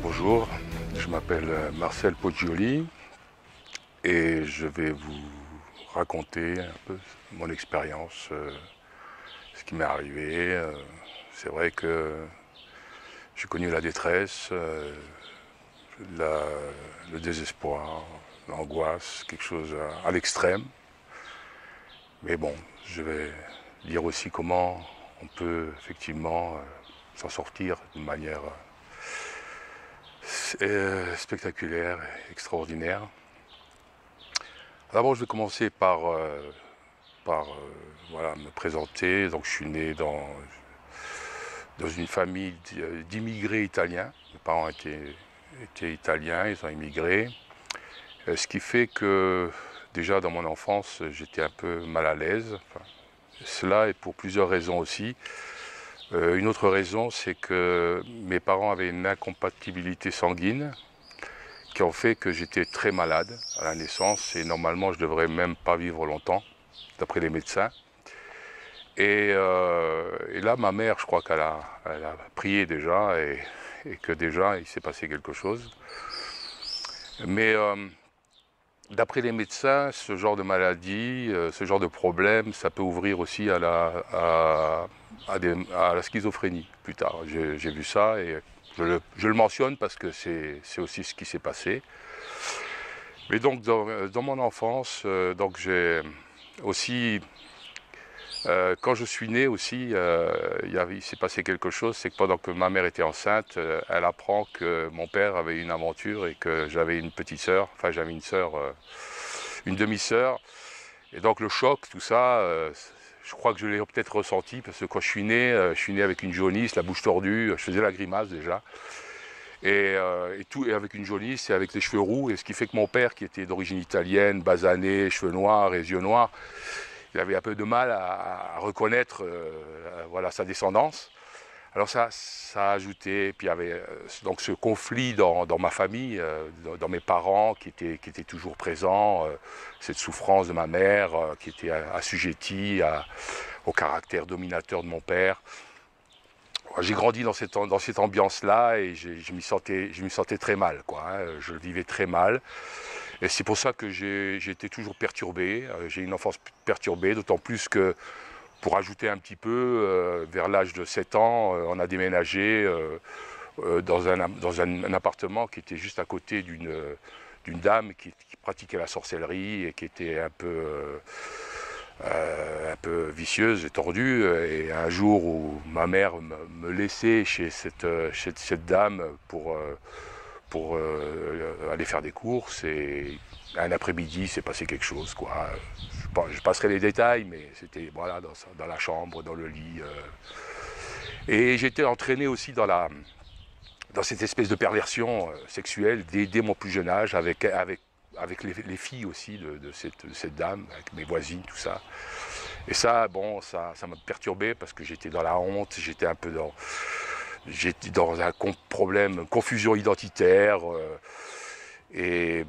Bonjour, je m'appelle Marcel Poggioli et je vais vous raconter un peu mon expérience, ce qui m'est arrivé. C'est vrai que j'ai connu la détresse, le désespoir, l'angoisse, quelque chose à l'extrême. Mais bon, je vais dire aussi comment on peut effectivement s'en sortir d'une manière spectaculaire, extraordinaire. D'abord, je vais commencer par voilà, me présenter. Donc, je suis né dans une famille d'immigrés italiens. Mes parents étaient italiens, ils ont immigré. Ce qui fait que, déjà dans mon enfance, j'étais un peu mal à l'aise. Enfin, cela est pour plusieurs raisons aussi. Une autre raison, c'est que mes parents avaient une incompatibilité sanguine qui ont fait que j'étais très malade à la naissance et normalement je ne devrais même pas vivre longtemps, d'après les médecins. Et là, ma mère, je crois elle a prié déjà et que déjà il s'est passé quelque chose. Mais d'après les médecins, ce genre de maladie, ce genre de problème, ça peut ouvrir aussi à la schizophrénie plus tard. J'ai vu ça et je le mentionne parce que c'est aussi ce qui s'est passé. Mais donc dans mon enfance, donc j'ai aussi, quand je suis né aussi, il s'est passé quelque chose, c'est que pendant que ma mère était enceinte, elle apprend que mon père avait une aventure et que j'avais une petite sœur, enfin j'avais une sœur, une demi-sœur. Et donc le choc, tout ça, je crois que je l'ai peut-être ressenti parce que quand je suis né avec une jaunisse, la bouche tordue, je faisais la grimace déjà. Et avec une jaunisse et avec les cheveux roux. Et ce qui fait que mon père, qui était d'origine italienne, basané, cheveux noirs et yeux noirs, il avait un peu de mal à reconnaître voilà, sa descendance. Alors ça a ajouté, puis il y avait donc ce conflit dans ma famille, dans mes parents qui étaient toujours présents, cette souffrance de ma mère qui était assujettie au caractère dominateur de mon père. J'ai grandi dans cette ambiance-là et je m'y sentais très mal, quoi, hein. Je le vivais très mal. Et c'est pour ça que j'ai été toujours perturbé. J'ai une enfance perturbée, d'autant plus que, pour ajouter un petit peu, vers l'âge de 7 ans, on a déménagé dans un appartement qui était juste à côté d'une dame qui pratiquait la sorcellerie et qui était un peu vicieuse et tordue. Et un jour où ma mère me laissait chez cette dame pour aller faire des courses, et un après-midi s'est passé quelque chose, quoi. Je passerai les détails, mais c'était voilà, dans la chambre, dans le lit. Et j'étais entraîné aussi dans cette espèce de perversion sexuelle dès mon plus jeune âge, avec les filles aussi de cette dame, avec mes voisines, tout ça. Et ça, bon, ça m'a perturbé parce que j'étais dans la honte, j'étais dans un problème, une confusion identitaire. Et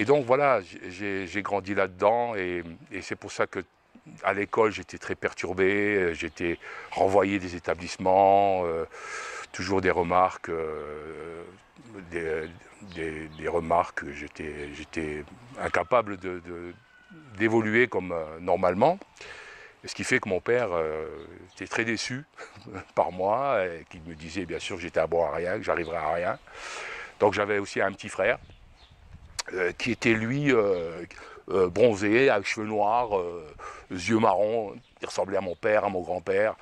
donc voilà, j'ai grandi là-dedans et c'est pour ça que à l'école j'étais très perturbé, j'étais renvoyé des établissements, toujours des remarques, des remarques, j'étais incapable d'évoluer comme normalement. Et ce qui fait que mon père était très déçu par moi, et qu'il me disait bien sûr que j'étais à bon à rien, que j'arriverais à rien. Donc j'avais aussi un petit frère qui était lui bronzé, avec cheveux noirs, yeux marrons, il ressemblait à mon père, à mon grand-père.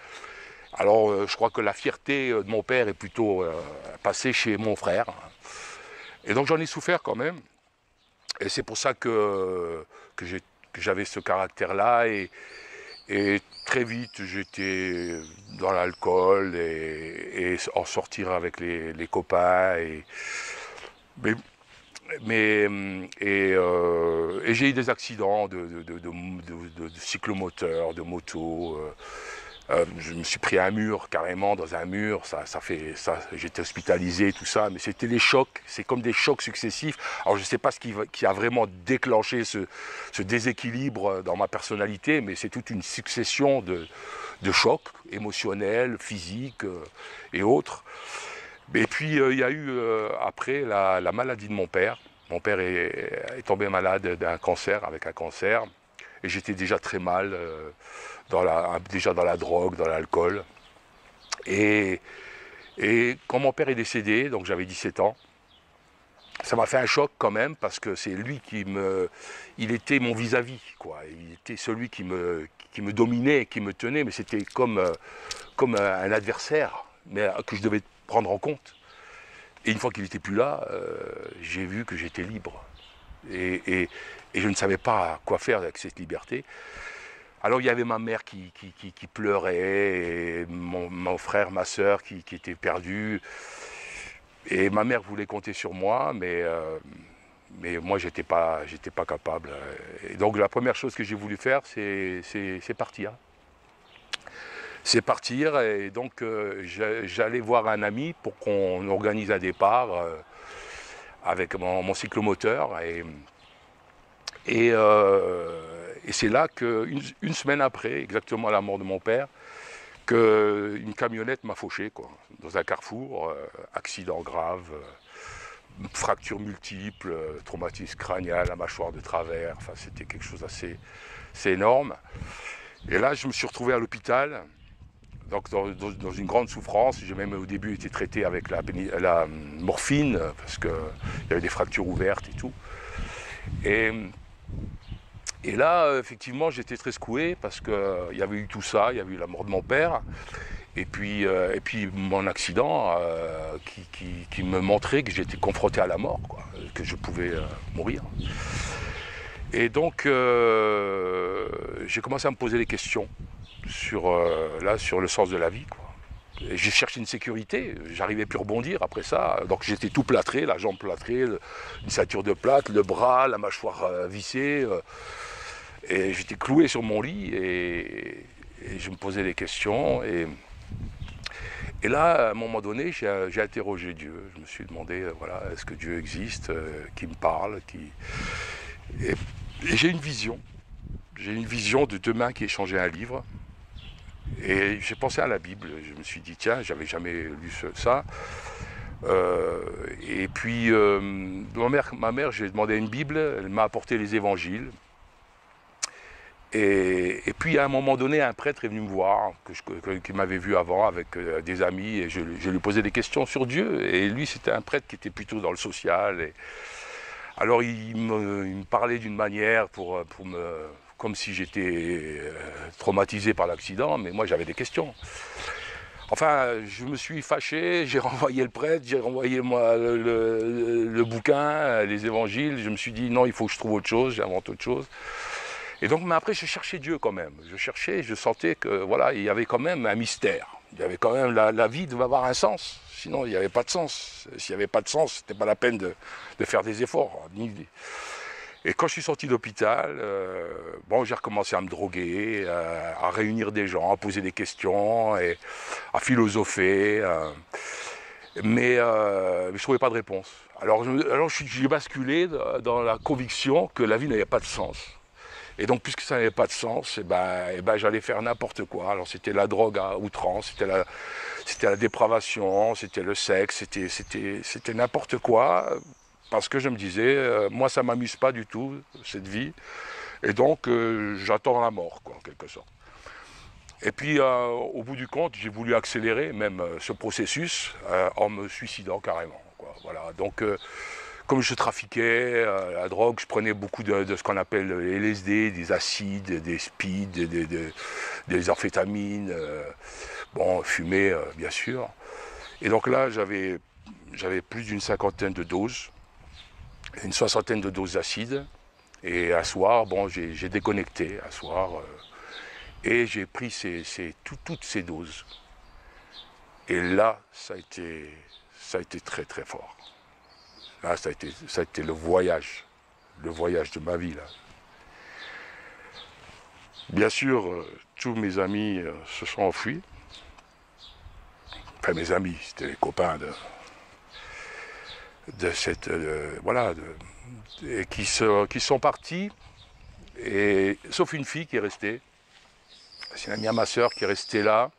Alors je crois que la fierté de mon père est plutôt passée chez mon frère. Et donc j'en ai souffert quand même. Et c'est pour ça que j'avais ce caractère-là. Et très vite, j'étais dans l'alcool et en sortir avec les copains. Et j'ai eu des accidents de cyclomoteurs, de moto. Je me suis pris un mur, carrément, dans un mur, j'étais hospitalisé, tout ça, mais c'était des chocs, c'est comme des chocs successifs. Alors je ne sais pas ce qui a vraiment déclenché ce déséquilibre dans ma personnalité, mais c'est toute une succession de chocs émotionnels, physiques et autres. Et puis il y a eu après la maladie de mon père. Mon père est tombé malade d'un cancer, avec un cancer. Et j'étais déjà très mal, déjà dans la drogue, dans l'alcool. Et, et quand mon père est décédé, donc j'avais 17 ans, ça m'a fait un choc quand même, parce que c'est lui il était mon vis-à-vis, quoi. Il était celui qui me dominait, qui me tenait, mais c'était comme un adversaire, mais que je devais prendre en compte. Et une fois qu'il n'était plus là, j'ai vu que j'étais libre. Et je ne savais pas quoi faire avec cette liberté. Alors il y avait ma mère qui pleurait, et mon frère, ma soeur qui étaient perdus. Et ma mère voulait compter sur moi, mais moi j'étais pas capable. Et donc la première chose que j'ai voulu faire, c'est partir. C'est partir, et donc j'allais voir un ami pour qu'on organise un départ avec mon cyclomoteur. Et c'est là qu'une semaine après, exactement à la mort de mon père, qu'une camionnette m'a fauché, quoi, dans un carrefour, accident grave, fractures multiples, traumatisme crânien, la mâchoire de travers, enfin c'était quelque chose assez énorme. Et là je me suis retrouvé à l'hôpital, donc dans une grande souffrance. J'ai même au début été traité avec la morphine, parce qu'il y avait des fractures ouvertes et tout. Et là, effectivement, j'étais très secoué, parce qu'il y avait eu tout ça, il y avait eu la mort de mon père, et puis mon accident qui me montrait que j'étais confronté à la mort, quoi, que je pouvais mourir. Et donc, j'ai commencé à me poser des questions sur le sens de la vie, quoi. J'ai cherché une sécurité, j'arrivais plus à rebondir après ça, donc j'étais tout plâtré, la jambe plâtrée, une ceinture de plâtre, le bras, la mâchoire vissée, et j'étais cloué sur mon lit, et je me posais des questions, et là, à un moment donné, j'ai interrogé Dieu. Je me suis demandé, voilà, est-ce que Dieu existe, qui me parle, et j'ai une vision. J'ai une vision de deux mains qui échangeaient un livre. Et j'ai pensé à la Bible. Je me suis dit, tiens, j'avais jamais lu ça. Et puis, ma mère, j'ai demandé une Bible, elle m'a apporté les évangiles. Et puis, à un moment donné, un prêtre est venu me voir, qui m'avait vu avant avec des amis, et je lui posais des questions sur Dieu. Et lui, c'était un prêtre qui était plutôt dans le social. Alors, il me parlait d'une manière comme si j'étais traumatisé par l'accident, mais moi, j'avais des questions. Enfin, je me suis fâché, j'ai renvoyé le prêtre, j'ai renvoyé moi le bouquin, les évangiles. Je me suis dit, non, il faut que je trouve autre chose, j'invente autre chose. Et donc, mais après, je cherchais Dieu quand même. Je cherchais, je sentais que, voilà, il y avait quand même un mystère. Il y avait quand même, la vie devait avoir un sens. Sinon, il n'y avait pas de sens. S'il n'y avait pas de sens, ce n'était pas la peine de faire des efforts. Et quand je suis sorti d'hôpital, j'ai recommencé à me droguer, à réunir des gens, à poser des questions, et à philosopher. Mais je ne trouvais pas de réponse. Alors j'ai basculé dans la conviction que la vie n'avait pas de sens. Et donc, puisque ça n'avait pas de sens, j'allais faire n'importe quoi. Alors, c'était la drogue à outrance, c'était la dépravation, c'était le sexe, c'était n'importe quoi. Parce que je me disais, moi, ça ne m'amuse pas du tout, cette vie. Et donc, j'attends la mort, quoi, en quelque sorte. Et puis, au bout du compte, j'ai voulu accélérer même ce processus en me suicidant carrément, quoi. Voilà. Donc, comme je trafiquais la drogue, je prenais beaucoup de ce qu'on appelle les LSD, des acides, des speeds, des amphétamines, fumée bien sûr. Et donc là, j'avais plus d'une cinquantaine de doses, une soixantaine de doses d'acides. Et un soir, j'ai déconnecté un soir, et j'ai pris toutes ces doses. Et là, ça a été très très fort. Là, ça a été le voyage de ma vie, là. Bien sûr, tous mes amis se sont enfuis. Enfin, mes amis, c'était les copains et qui sont partis, sauf une fille qui est restée. C'est une amie à ma soeur qui est restée là.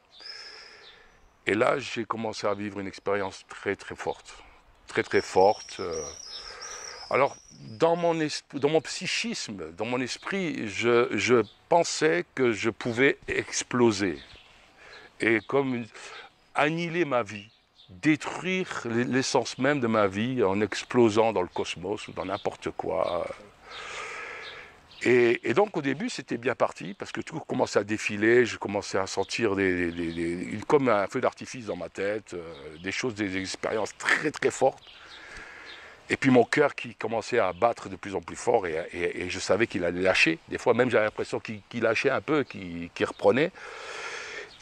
Et là, j'ai commencé à vivre une expérience très très forte. Très très forte. Alors, dans mon psychisme, dans mon esprit, je pensais que je pouvais exploser. Et comme annihiler ma vie, détruire l'essence même de ma vie en explosant dans le cosmos ou dans n'importe quoi. Et donc au début c'était bien parti parce que tout commençait à défiler, je commençais à sentir comme un feu d'artifice dans ma tête, des expériences très très fortes. Et puis mon cœur qui commençait à battre de plus en plus fort et je savais qu'il allait lâcher. Des fois même j'avais l'impression qu'il lâchait un peu, qu'il reprenait.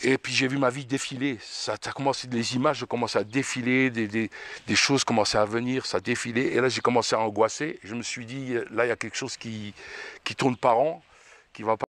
Et puis j'ai vu ma vie défiler, ça a commencé, les images commençaient à défiler, des choses commençaient à venir, ça défilait, et là j'ai commencé à angoisser, je me suis dit, là il y a quelque chose qui tourne par rond, qui va pas.